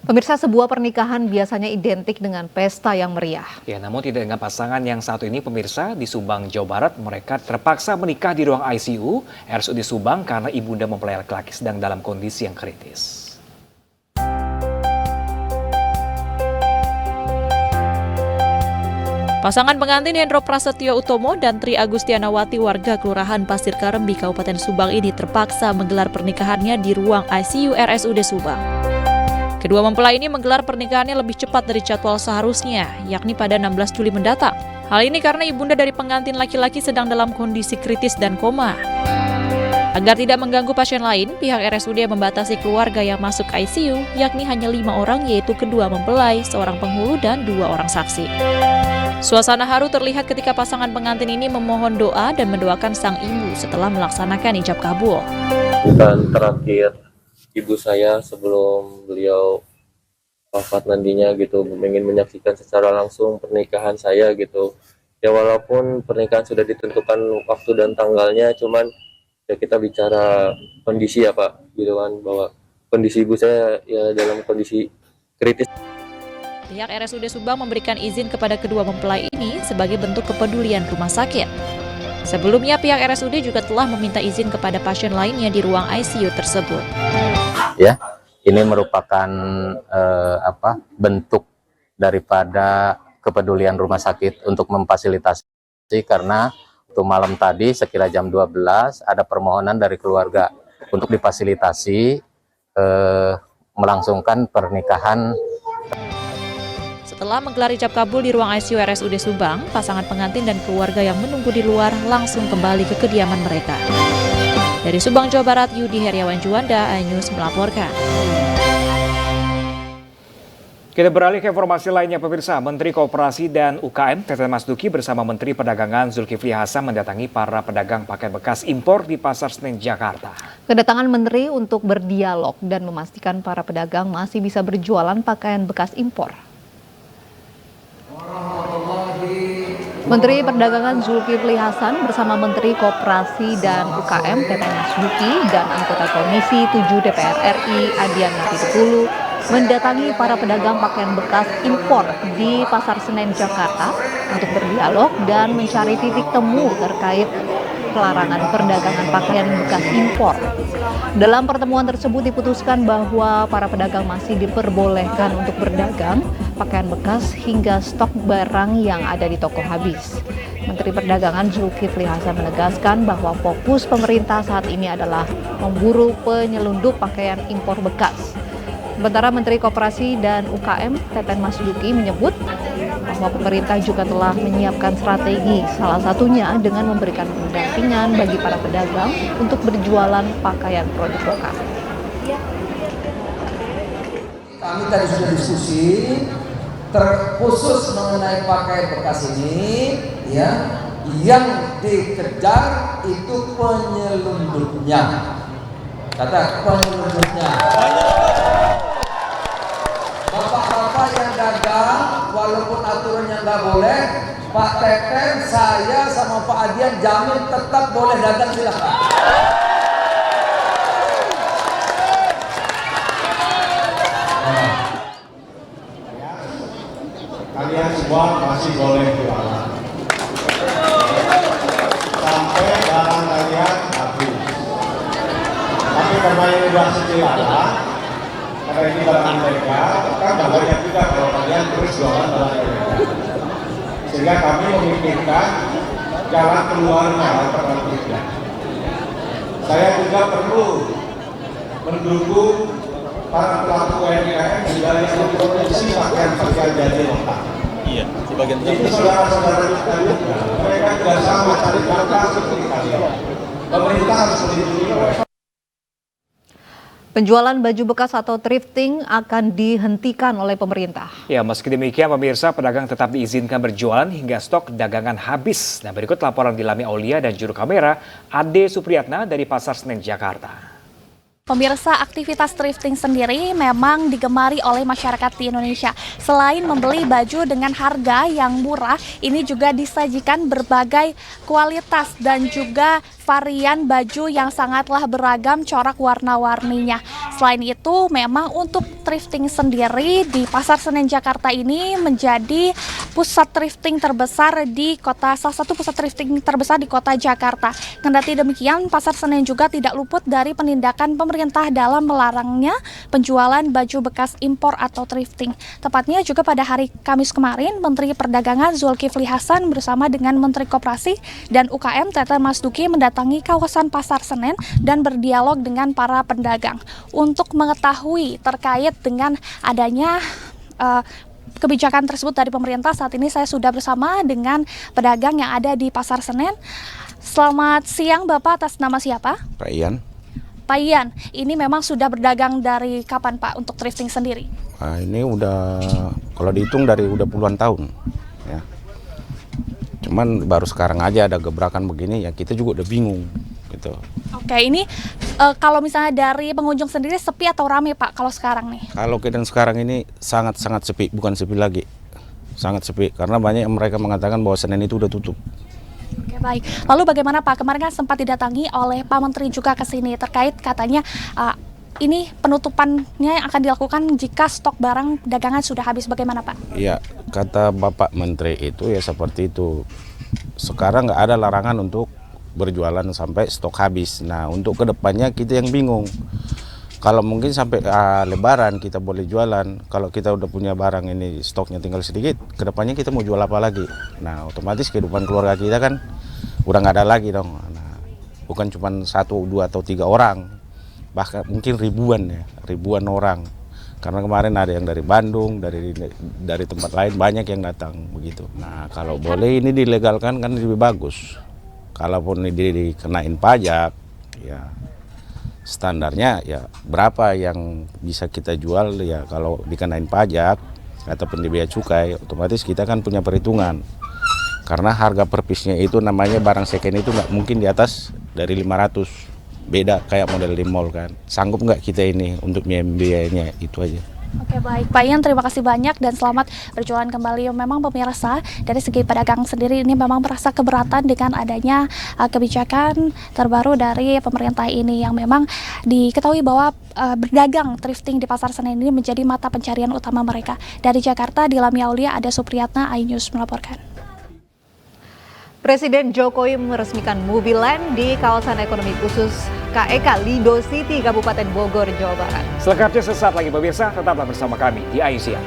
Pemirsa, sebuah pernikahan biasanya identik dengan pesta yang meriah. Ya, namun tidak dengan pasangan yang satu ini, pemirsa. Di Subang, Jawa Barat, mereka terpaksa menikah di ruang ICU RSUD Subang karena ibunda mempelai laki-laki sedang dalam kondisi yang kritis. Pasangan pengantin Hendro Prasetyo Utomo dan Tri Agustianawati warga Kelurahan Pasir Karembi, Kabupaten Subang ini terpaksa menggelar pernikahannya di ruang ICU RSUD Subang. Kedua mempelai ini menggelar pernikahannya lebih cepat dari jadwal seharusnya, yakni pada 16 Juli mendatang. Hal ini karena ibunda dari pengantin laki-laki sedang dalam kondisi kritis dan koma. Agar tidak mengganggu pasien lain, pihak RSUD membatasi keluarga yang masuk ICU, yakni hanya 5 orang, yaitu kedua mempelai, seorang penghulu, dan 2 orang saksi. Suasana haru terlihat ketika pasangan pengantin ini memohon doa dan mendoakan sang ibu setelah melaksanakan ijab kabul. Bukan terakhir ibu saya sebelum beliau wafat nantinya gitu, ingin menyaksikan secara langsung pernikahan saya gitu. Ya walaupun pernikahan sudah ditentukan waktu dan tanggalnya, cuman ya kita bicara kondisi ya Pak, gitu kan, bahwa kondisi ibu saya ya dalam kondisi kritis. Pihak RSUD Subang memberikan izin kepada kedua mempelai ini sebagai bentuk kepedulian rumah sakit. Sebelumnya pihak RSUD juga telah meminta izin kepada pasien lainnya di ruang ICU tersebut. Ya, ini merupakan bentuk daripada kepedulian rumah sakit untuk memfasilitasi, karena untuk malam tadi sekira jam 12 ada permohonan dari keluarga untuk difasilitasi melangsungkan pernikahan. Setelah menggelar ijab kabul di ruang ICU RSUD Subang, pasangan pengantin dan keluarga yang menunggu di luar langsung kembali ke kediaman mereka. Dari Subang, Jawa Barat, Yudi Heriawan Juanda, iNews melaporkan. Kita beralih ke informasi lainnya, pemirsa. Menteri Koperasi dan UKM Teten Mas Duki bersama Menteri Perdagangan Zulkifli Hasan mendatangi para pedagang pakaian bekas impor di Pasar Senen, Jakarta. Kedatangan menteri untuk berdialog dan memastikan para pedagang masih bisa berjualan pakaian bekas impor. Menteri Perdagangan Zulkifli Hasan bersama Menteri Koperasi dan UKM Teten Mas Duki dan anggota Komisi 7 DPR RI Adian Apitupulu mendatangi para pedagang pakaian bekas impor di Pasar Senen, Jakarta untuk berdialog dan mencari titik temu terkait pelarangan perdagangan pakaian bekas impor. Dalam pertemuan tersebut diputuskan bahwa para pedagang masih diperbolehkan untuk berdagang pakaian bekas hingga stok barang yang ada di toko habis. Menteri Perdagangan Zulkifli Hasan menegaskan bahwa fokus pemerintah saat ini adalah memburu penyelundup pakaian impor bekas. Sementara Menteri Koperasi dan UKM Teten Mas Duki menyebut bahwa pemerintah juga telah menyiapkan strategi, salah satunya dengan memberikan pendampingan bagi para pedagang untuk berjualan pakaian produk lokal. Kami tadi sudah diskusi terkhusus mengenai pakaian bekas ini, ya, yang dikejar itu penyelundupnya. Kata penyelundupnya. Bapak-bapak yang dagang, walaupun aturannya nggak boleh, Pak Teten, saya sama Pak Adian jamin tetap boleh dagang, silakan. Kalian semua masih boleh jualan sampai barang kalian habis. Tapi karena ini sudah dilarang, karena ini barang mereka, kan banyak juga kalau kalian terus jualan barang mereka. Sehingga kami memikirkan jalan keluarnya alternatifnya. Saya juga perlu mendukung para pelaku UMKM juga yang memproduksi pakaian-pakaian jadi lokal. Iya, sebagian itu saudara-saudara kita juga, mereka juga sama cari nafkah seperti kalian. Pemerintah harus melindungi mereka. Penjualan baju bekas atau thrifting akan dihentikan oleh pemerintah. Ya, meski demikian pemirsa, pedagang tetap diizinkan berjualan hingga stok dagangan habis. Nah, berikut laporan Dilami Aulia dan juru kamera Ade Supriyatna dari Pasar Senen, Jakarta. Pemirsa, aktivitas thrifting sendiri memang digemari oleh masyarakat di Indonesia. Selain membeli baju dengan harga yang murah, ini juga disajikan berbagai kualitas dan juga varian baju yang sangatlah beragam corak warna-warninya. Selain itu, memang untuk thrifting sendiri di Pasar Senen Jakarta ini menjadi pusat thrifting terbesar di kota, salah satu pusat thrifting terbesar di kota Jakarta. Kendati demikian, Pasar Senen juga tidak luput dari penindakan pemerintah dalam melarangnya penjualan baju bekas impor atau thrifting. Tepatnya juga pada hari Kamis kemarin, Menteri Perdagangan Zulkifli Hasan bersama dengan Menteri Koperasi dan UKM Teten Mas Duki mendatangi kawasan Pasar Senen dan berdialog dengan para pedagang untuk mengetahui terkait dengan adanya kebijakan tersebut dari pemerintah. Saat ini saya sudah bersama dengan pedagang yang ada di Pasar Senen. Selamat siang Bapak, atas nama siapa? Pak Ian. Pak Ian, ini memang sudah berdagang dari kapan Pak untuk thrifting sendiri? Nah, ini udah kalau dihitung dari udah puluhan tahun ya. Cuman baru sekarang aja ada gebrakan begini ya, kita juga udah bingung gitu. Oke, ini kalau misalnya dari pengunjung sendiri sepi atau rame Pak kalau sekarang nih? Kalau keadaan sekarang ini sangat-sangat sepi, bukan sepi lagi. Sangat sepi karena banyak yang mereka mengatakan bahwa Senen itu udah tutup. Oke, baik. Lalu bagaimana Pak? Kemarin kan sempat didatangi oleh Pak Menteri juga ke sini terkait katanya ini penutupannya akan dilakukan jika stok barang dagangan sudah habis. Bagaimana Pak? Iya, kata Bapak Menteri itu ya seperti itu. Sekarang nggak ada larangan untuk berjualan sampai stok habis. Nah, untuk kedepannya kita yang bingung. Kalau mungkin sampai Lebaran kita boleh jualan. Kalau kita udah punya barang ini stoknya tinggal sedikit, kedepannya kita mau jual apa lagi? Nah, otomatis kehidupan keluarga kita kan udah nggak ada lagi dong. Nah, bukan cuma 1, 2, atau 3 orang, bahkan mungkin ribuan orang. Karena kemarin ada yang dari Bandung, dari tempat lain banyak yang datang begitu. Nah, kalau boleh ini dilegalkan kan lebih bagus. Kalaupun ini dikenain pajak, ya standarnya ya berapa yang bisa kita jual ya. Kalau dikenain pajak ataupun di bea cukai, otomatis kita kan punya perhitungan. Karena harga per piece-nya itu namanya barang second itu nggak mungkin di atas dari 500. Beda kayak model di mall kan. Sanggup nggak kita ini untuk biayanya, itu aja. Oke, baik Pak Ian, terima kasih banyak dan selamat berjualan kembali. Memang pemirsa, dari segi pedagang sendiri ini memang merasa keberatan dengan adanya kebijakan terbaru dari pemerintah ini yang memang diketahui bahwa berdagang thrifting di Pasar Senen ini menjadi mata pencarian utama mereka. Dari Jakarta, di Lamia Aulia, ada Supriyatna, iNews melaporkan. Presiden Jokowi meresmikan Mobiland di kawasan ekonomi khusus KEK Lido City, Kabupaten Bogor, Jawa Barat. Selengkapnya sesaat lagi pemirsa, tetaplah bersama kami di AISIA.